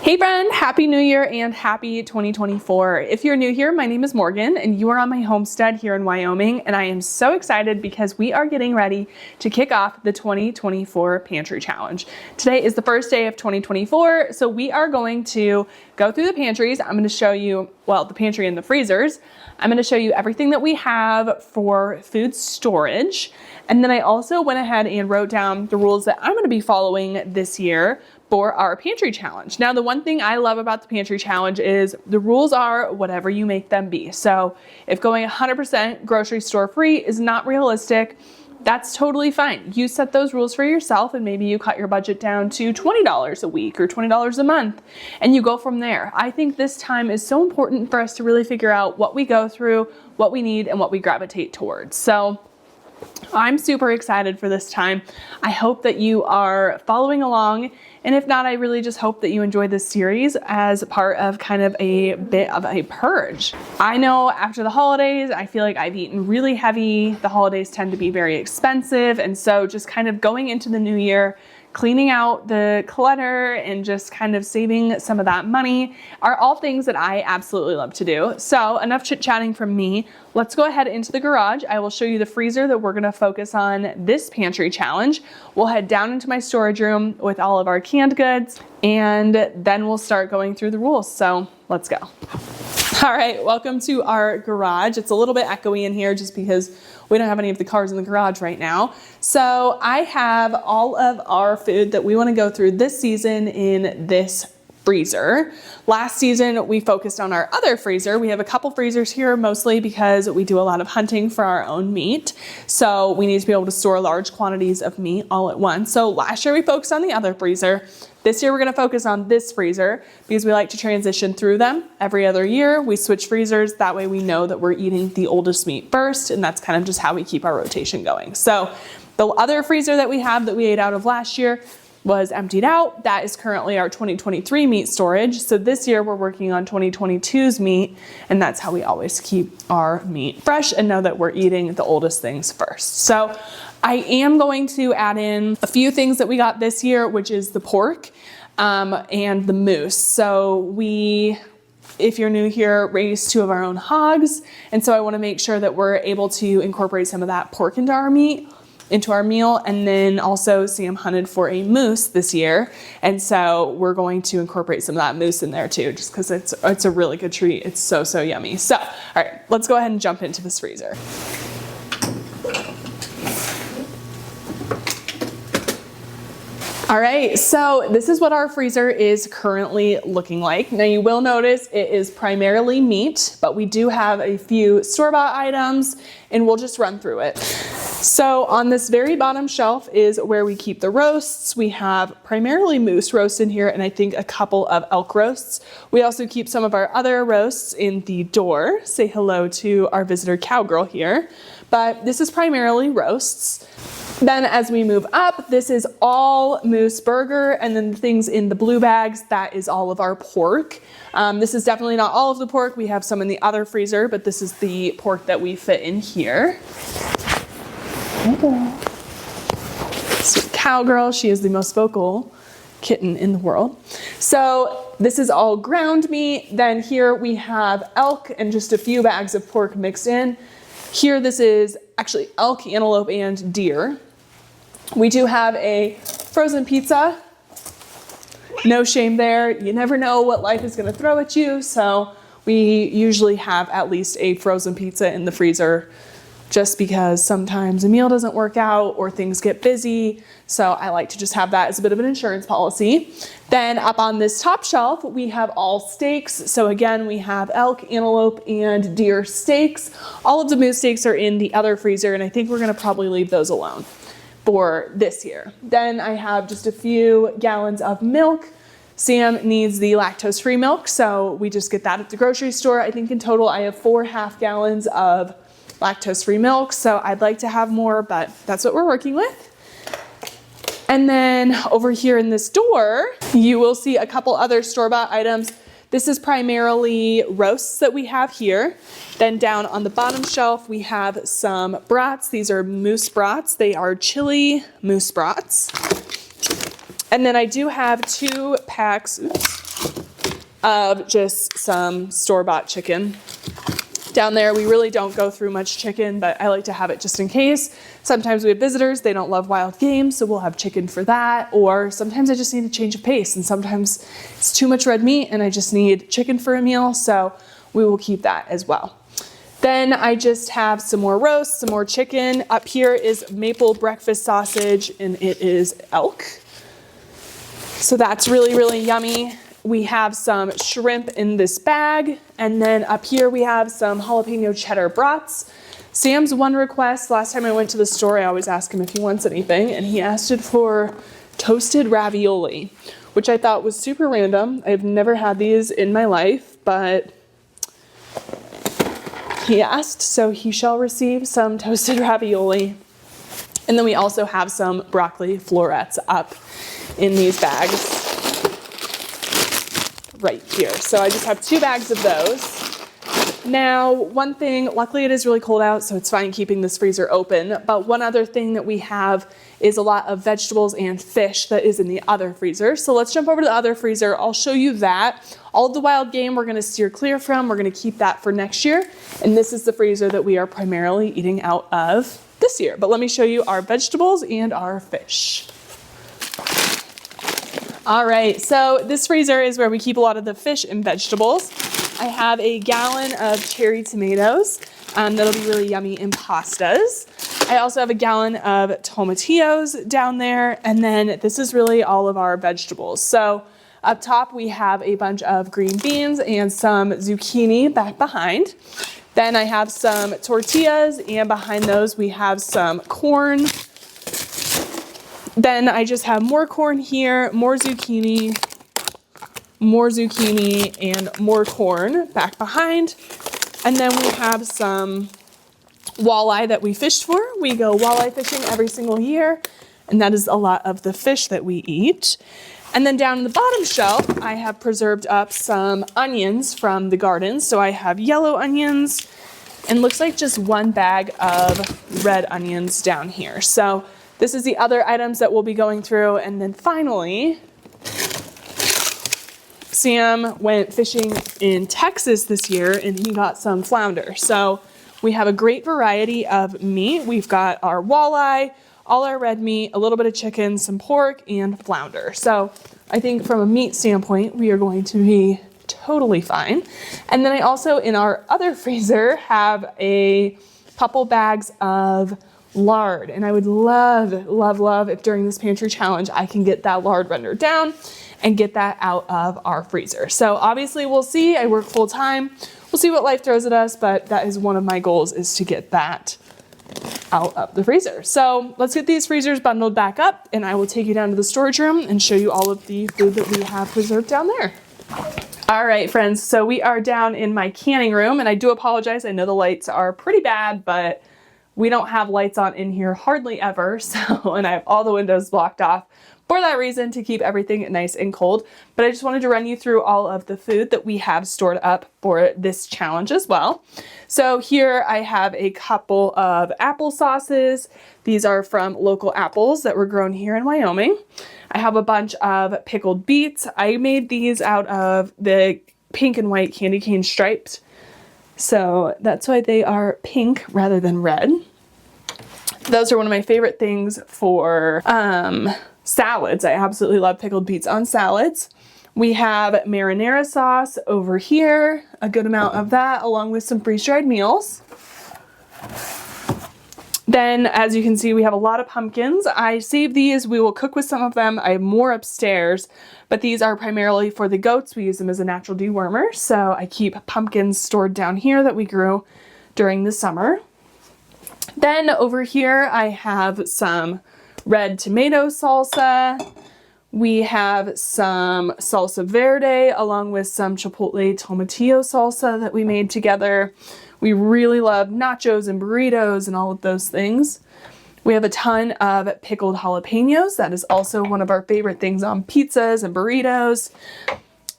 Hey friend, Happy New Year and happy 2024. If you're new here, my name is Morgan and you are on my homestead here in Wyoming, and I am so excited because we are getting ready to kick off the 2024 Pantry Challenge. Today is the first day of 2024, so we are going to go through the pantries. I'm going to show you, well, the pantry and the freezers. I'm going to show you everything that we have for food storage. And then I also went ahead and wrote down the rules that I'm going to be following this year for our pantry challenge. Now, the one thing I love about the pantry challenge is the rules are whatever you make them be. So if going 100% grocery store free is not realistic, that's totally fine. You set those rules for yourself, and maybe you cut your budget down to $20 a week or $20 a month, and you go from there. I think this time is so important for us to really figure out what we go through, what we need, and what we gravitate towards. So I'm super excited for this time. I hope that you are following along. And if not, I really just hope that you enjoy this series as part of kind of a bit of a purge. I know after the holidays, I feel like I've eaten really heavy. The holidays tend to be very expensive. And so just kind of going into the new year, cleaning out the clutter and just kind of saving some of that money are all things that I absolutely love to do. So enough chit-chatting from me. Let's go ahead into the garage. I will show you the freezer that we're gonna focus on this pantry challenge. We'll head down into my storage room with all of our canned goods, and then we'll start going through the rules. So let's go. All right, welcome to our garage. It's a little bit echoey in here just because we don't have any of the cars in the garage right now. So I have all of our food that we want to go through this season in this freezer. Last season, we focused on our other freezer. We have a couple freezers here, mostly because we do a lot of hunting for our own meat. So we need to be able to store large quantities of meat all at once. So last year we focused on the other freezer. This year we're gonna focus on this freezer because we like to transition through them every other year. We switch freezers, that way we know that we're eating the oldest meat first, and that's kind of just how we keep our rotation going. So the other freezer that we have that we ate out of last year was emptied out. That is currently our 2023 meat storage. So this year we're working on 2022's meat, and that's how we always keep our meat fresh and know that we're eating the oldest things first. So I am going to add in a few things that we got this year, which is the pork and the moose. So we, if you're new here, raise 2 of our own hogs. And so I want to make sure that we're able to incorporate some of that pork into our meal. And then also Sam hunted for a moose this year. And so we're going to incorporate some of that moose in there too, just because it's a really good treat. It's so, so yummy. So, all right, let's go ahead and jump into this freezer. All right, so this is what our freezer is currently looking like. Now you will notice it is primarily meat, but we do have a few store-bought items, and we'll just run through it. So on this very bottom shelf is where we keep the roasts. We have primarily moose roast in here, and I think a couple of elk roasts. We also keep some of our other roasts in the door. Say hello to our visitor cowgirl here. But this is primarily roasts. Then as we move up, this is all moose burger, and then the things in the blue bags, that is all of our pork. This is definitely not all of the pork. We have some in the other freezer, but this is the pork that we fit in here. Sweet cowgirl, she is the most vocal kitten in the world. So this is all ground meat. Then here we have elk and just a few bags of pork mixed in. Here this is actually elk, antelope, and deer. We do have a frozen pizza. No shame there. You never know what life is going to throw at you. So we usually have at least a frozen pizza in the freezer, just because sometimes a meal doesn't work out or things get busy. So I like to just have that as a bit of an insurance policy. Then up on this top shelf, we have all steaks. So again, we have elk, antelope, and deer steaks. All of the moose steaks are in the other freezer, and I think we're gonna probably leave those alone for this year. Then I have just a few gallons of milk. Sam needs the lactose-free milk, so we just get that at the grocery store. I think in total I have 4 half gallons of lactose-free milk, so I'd like to have more, but that's what we're working with. And then over here in this door, you will see a couple other store-bought items. This is primarily roasts that we have here. Then down on the bottom shelf, we have some brats. These are moose brats. They are chili moose brats. And then I do have 2 packs of just some store-bought chicken. Down there, we really don't go through much chicken, but I like to have it just in case. Sometimes we have visitors, they don't love wild game, so we'll have chicken for that. Or sometimes I just need a change of pace, and sometimes it's too much red meat and I just need chicken for a meal, so we will keep that as well. Then I just have some more roast, some more chicken. Up here is maple breakfast sausage, and it is elk. So that's really, really yummy. We have some shrimp in this bag, and then up here we have some jalapeno cheddar brats. Sam's one request, last time I went to the store, I always ask him if he wants anything, and he asked it for toasted ravioli, which I thought was super random. I've never had these in my life, but he asked, so he shall receive some toasted ravioli. And then we also have some broccoli florets up in these bags right here. So I just have 2 bags of those. Now, one thing, luckily it is really cold out, so it's fine keeping this freezer open. But one other thing that we have is a lot of vegetables and fish that is in the other freezer. So let's jump over to the other freezer. I'll show you that. All of the wild game we're gonna steer clear from. We're gonna keep that for next year. And this is the freezer that we are primarily eating out of this year. But let me show you our vegetables and our fish. All right, so this freezer is where we keep a lot of the fish and vegetables. I have a gallon of cherry tomatoes that'll be really yummy in pastas. I also have a gallon of tomatillos down there, and then this is really all of our vegetables. So up top we have a bunch of green beans and some zucchini back behind. Then I have some tortillas, and behind those we have some corn. Then I just have more corn here, more zucchini, and more corn back behind. And then we have some walleye that we fished for. We go walleye fishing every single year, and that is a lot of the fish that we eat. And then down in the bottom shelf, I have preserved up some onions from the garden. So I have yellow onions, and looks like just 1 bag of red onions down here. So this is the other items that we'll be going through. And then finally, Sam went fishing in Texas this year, and he got some flounder. So we have a great variety of meat. We've got our walleye, all our red meat, a little bit of chicken, some pork, and flounder. So I think from a meat standpoint, we are going to be totally fine. And then I also, in our other freezer, have a couple bags of lard. And I would love, love, love if during this pantry challenge, I can get that lard rendered down and get that out of our freezer. So obviously we'll see. I work full time. We'll see what life throws at us, but that is one of my goals, is to get that out of the freezer. So let's get these freezers bundled back up, and I will take you down to the storage room and show you all of the food that we have preserved down there. All right, friends, so we are down in my canning room, and I do apologize. I know the lights are pretty bad, but we don't have lights on in here hardly ever, so, and I have all the windows blocked off for that reason, to keep everything nice and cold. But I just wanted to run you through all of the food that we have stored up for this challenge as well. So here I have a couple of apple sauces. These are from local apples that were grown here in Wyoming. I have a bunch of pickled beets. I made these out of the pink and white candy cane striped. So that's why they are pink rather than red. Those are one of my favorite things for salads. I absolutely love pickled beets on salads. We have marinara sauce over here, a good amount of that, along with some freeze-dried meals. Then, as you can see, we have a lot of pumpkins. I saved these. We will cook with some of them. I have more upstairs, but these are primarily for the goats. We use them as a natural dewormer, so I keep pumpkins stored down here that we grew during the summer. Then over here, I have some red tomato salsa. We have some salsa verde along with some chipotle tomatillo salsa that we made together. We really love nachos and burritos and all of those things. We have a ton of pickled jalapenos. That is also one of our favorite things on pizzas and burritos.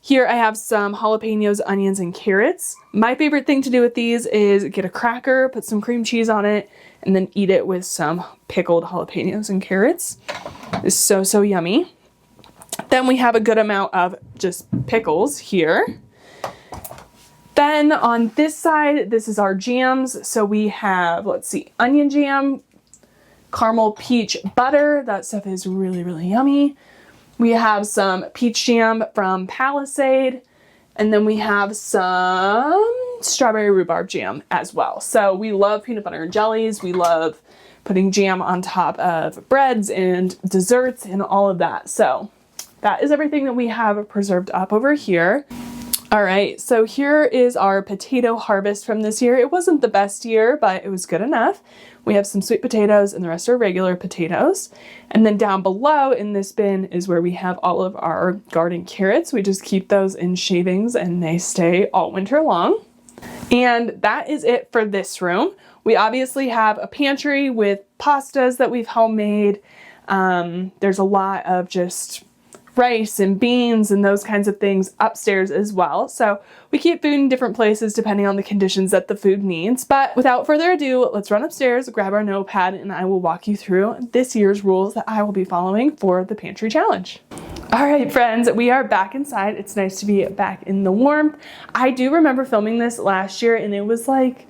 Here I have some jalapenos, onions, and carrots. My favorite thing to do with these is get a cracker, put some cream cheese on it, and then eat it with some pickled jalapenos and carrots. It's so, so yummy. Then we have a good amount of just pickles here. Then on this side, this is our jams. So we have, let's see, onion jam, caramel peach butter. That stuff is really, really yummy. We have some peach jam from Palisade. And then we have some strawberry rhubarb jam as well. So we love peanut butter and jellies. We love putting jam on top of breads and desserts and all of that. So that is everything that we have preserved up over here. All right, so here is our potato harvest from this year. It wasn't the best year, but it was good enough. We have some sweet potatoes and the rest are regular potatoes. And then down below in this bin is where we have all of our garden carrots. We just keep those in shavings and they stay all winter long. And that is it for this room. We obviously have a pantry with pastas that we've homemade. There's a lot of just rice and beans and those kinds of things upstairs as well. So we keep food in different places depending on the conditions that the food needs. But without further ado, let's run upstairs, grab our notepad, and I will walk you through this year's rules that I will be following for the pantry challenge. All right, friends, we are back inside. It's nice to be back in the warmth. I do remember filming this last year and it was like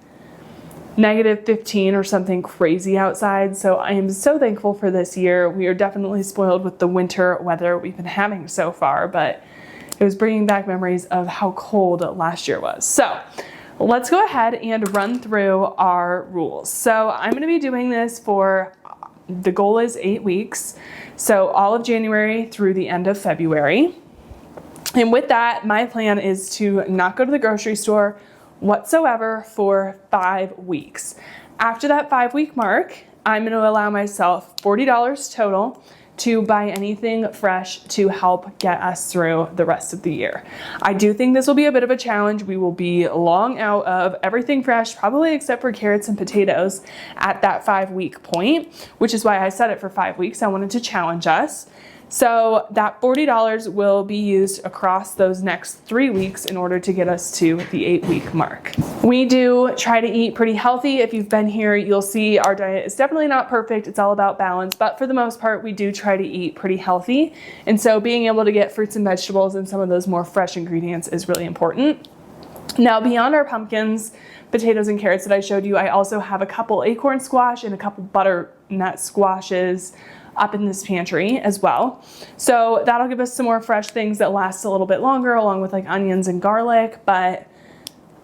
-15 or something crazy outside. So I am so thankful for this year. We are definitely spoiled with the winter weather we've been having so far, but it was bringing back memories of how cold last year was. So let's go ahead and run through our rules. So I'm going to be doing this for, the goal is 8 weeks. So all of January through the end of February. And with that, my plan is to not go to the grocery store whatsoever for 5 weeks. After that 5-week mark, I'm going to allow myself $40 total to buy anything fresh to help get us through the rest of the year. I do think this will be a bit of a challenge. We will be long out of everything fresh, probably except for carrots and potatoes at that 5-week point, which is why I set it for 5 weeks. I wanted to challenge us. So that $40 will be used across those next 3 weeks in order to get us to the 8-week mark. We do try to eat pretty healthy. If you've been here, you'll see our diet is definitely not perfect. It's all about balance, but for the most part, we do try to eat pretty healthy. And so being able to get fruits and vegetables and some of those more fresh ingredients is really important. Now, beyond our pumpkins, potatoes, and carrots that I showed you, I also have a couple acorn squash and a couple butternut squashes up in this pantry as well. So that'll give us some more fresh things that last a little bit longer, along with like onions and garlic, but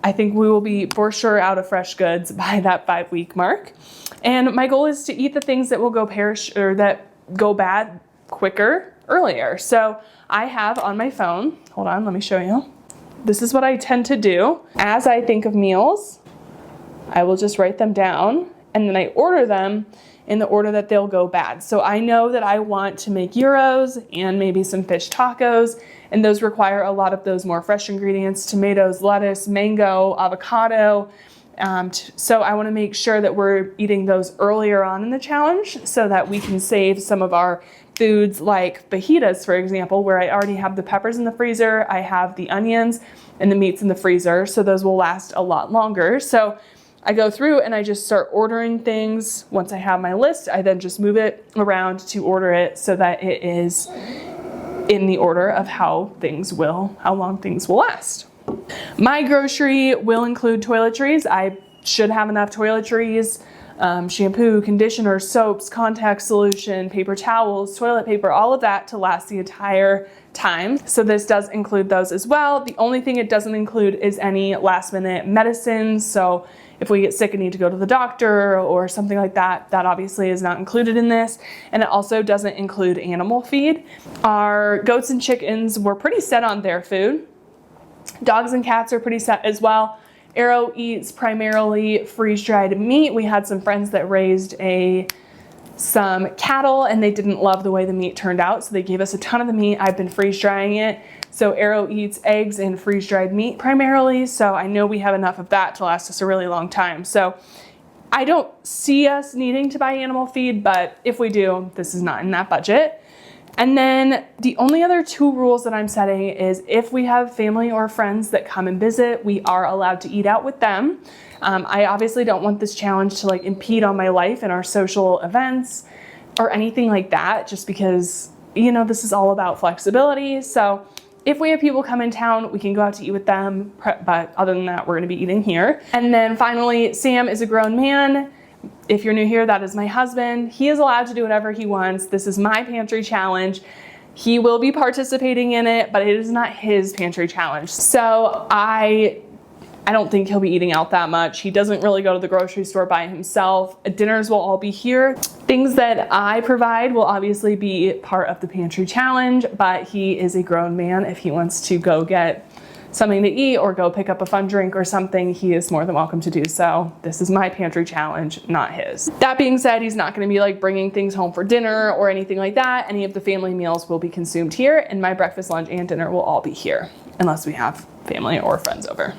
I think we will be for sure out of fresh goods by that 5-week mark. And my goal is to eat the things that will go perish or that go bad quicker earlier. So I have on my phone, hold on, let me show you. This is what I tend to do. As I think of meals, I will just write them down and then I order them in the order that they'll go bad. So I know that I want to make gyros and maybe some fish tacos, and those require a lot of those more fresh ingredients: tomatoes, lettuce, mango, avocado. So I wanna make sure that we're eating those earlier on in the challenge so that we can save some of our foods like fajitas, for example, where I already have the peppers in the freezer, I have the onions and the meats in the freezer, so those will last a lot longer. So I go through and I just start ordering things. Once I have my list, I then just move it around to order it so that it is in the order of how long things will last. My grocery will include toiletries. I should have enough toiletries, shampoo, conditioner, soaps, contact solution, paper towels, toilet paper, all of that to last the entire time. So this does include those as well. The only thing it doesn't include is any last minute medicines. So if we get sick and need to go to the doctor or something like that, that obviously is not included in this. And it also doesn't include animal feed. Our goats and chickens were pretty set on their food. Dogs and cats are pretty set as well. Arrow eats primarily freeze-dried meat. We had some friends that raised some cattle and they didn't love the way the meat turned out, so they gave us a ton of the meat. I've been freeze-drying it. So Arrow eats eggs and freeze-dried meat primarily, so I know we have enough of that to last us a really long time. So I don't see us needing to buy animal feed, but if we do, this is not in that budget. And then the only other 2 rules that I'm setting is if we have family or friends that come and visit, we are allowed to eat out with them. I obviously don't want this challenge to impede on my life and our social events or anything like that, just because you know, this is all about flexibility. So if we have people come in town, we can go out to eat with them, but other than that, we're gonna be eating here. And then finally, Sam is a grown man. If you're new here, that is my husband. He is allowed to do whatever he wants. This is my pantry challenge. He will be participating in it, but it is not his pantry challenge. So I don't think he'll be eating out that much. He doesn't really go to the grocery store by himself. Dinners will all be here. Things that I provide will obviously be part of the pantry challenge, but he is a grown man. If he wants to go get something to eat or go pick up a fun drink or something, he is more than welcome to do so. This is my pantry challenge, not his. That being said, he's not gonna be like bringing things home for dinner or anything like that. Any of the family meals will be consumed here, and my breakfast, lunch, and dinner will all be here, unless we have family or friends over.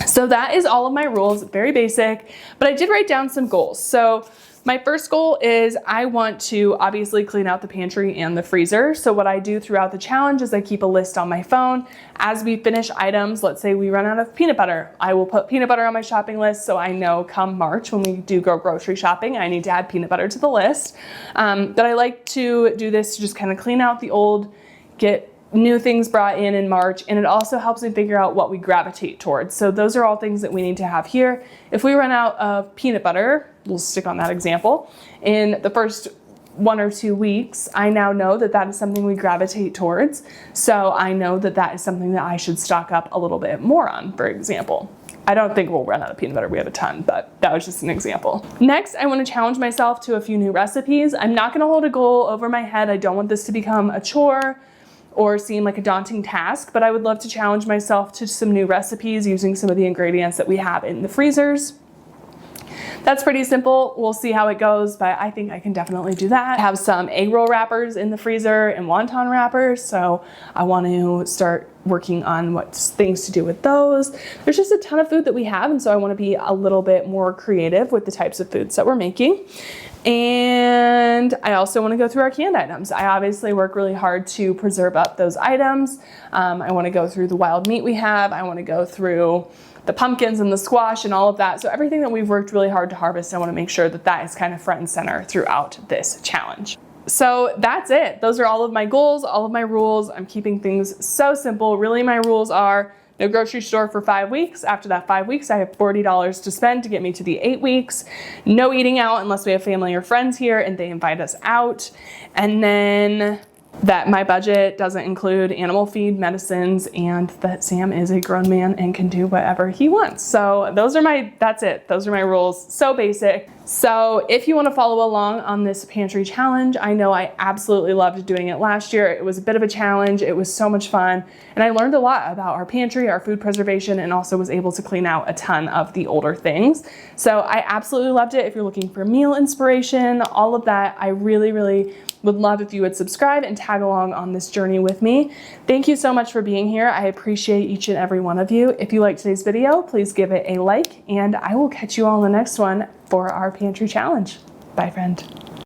So that is all of my rules, very basic, but I did write down some goals. So my first goal is I want to obviously clean out the pantry and the freezer. So what I do throughout the challenge is I keep a list on my phone. As we finish items, let's say we run out of peanut butter, I will put peanut butter on my shopping list so I know come March when we do go grocery shopping, I need to add peanut butter to the list. But I like to do this to just kind of clean out the old, get new things brought in March, and it also helps me figure out what we gravitate towards. So those are all things that we need to have here. If we run out of peanut butter, we'll stick on that example, in the first 1 or 2 weeks, I now know that that is something we gravitate towards. So I know that that is something that I should stock up a little bit more on, for example. I don't think we'll run out of peanut butter. We have a ton, but that was just an example. Next, I want to challenge myself to a few new recipes. I'm not going to hold a goal over my head. I don't want this to become a chore or seem like a daunting task, but I would love to challenge myself to some new recipes using some of the ingredients that we have in the freezers. That's pretty simple. We'll see how it goes, but I think I can definitely do that. I have some egg roll wrappers in the freezer and wonton wrappers, so I want to start working on what things to do with those. There's just a ton of food that we have, and so I want to be a little bit more creative with the types of foods that we're making. And I also want to go through our canned items. I obviously work really hard to preserve up those items. I want to go through the wild meat we have. I want to go through the pumpkins and the squash and all of that. So everything that we've worked really hard to harvest, I want to make sure that that is kind of front and center throughout this challenge. So that's it. Those are all of my goals, all of my rules. I'm keeping things so simple. Really, my rules are no grocery store for 5 weeks. After that 5 weeks, I have $40 to spend to get me to the 8 weeks. No eating out unless we have family or friends here and they invite us out. And then that my budget doesn't include animal feed, medicines, and that Sam is a grown man and can do whatever he wants. So that's it. Those are my rules. So basic. So if you want to follow along on this pantry challenge, I know I absolutely loved doing it last year. It was a bit of a challenge. It was so much fun. And I learned a lot about our pantry, our food preservation, and also was able to clean out a ton of the older things. So I absolutely loved it. If you're looking for meal inspiration, all of that, I really, really would love if you would subscribe and tag along on this journey with me. Thank you so much for being here. I appreciate each and every one of you. If you liked today's video, please give it a like, and I will catch you all in the next one for our pantry challenge. Bye, friend.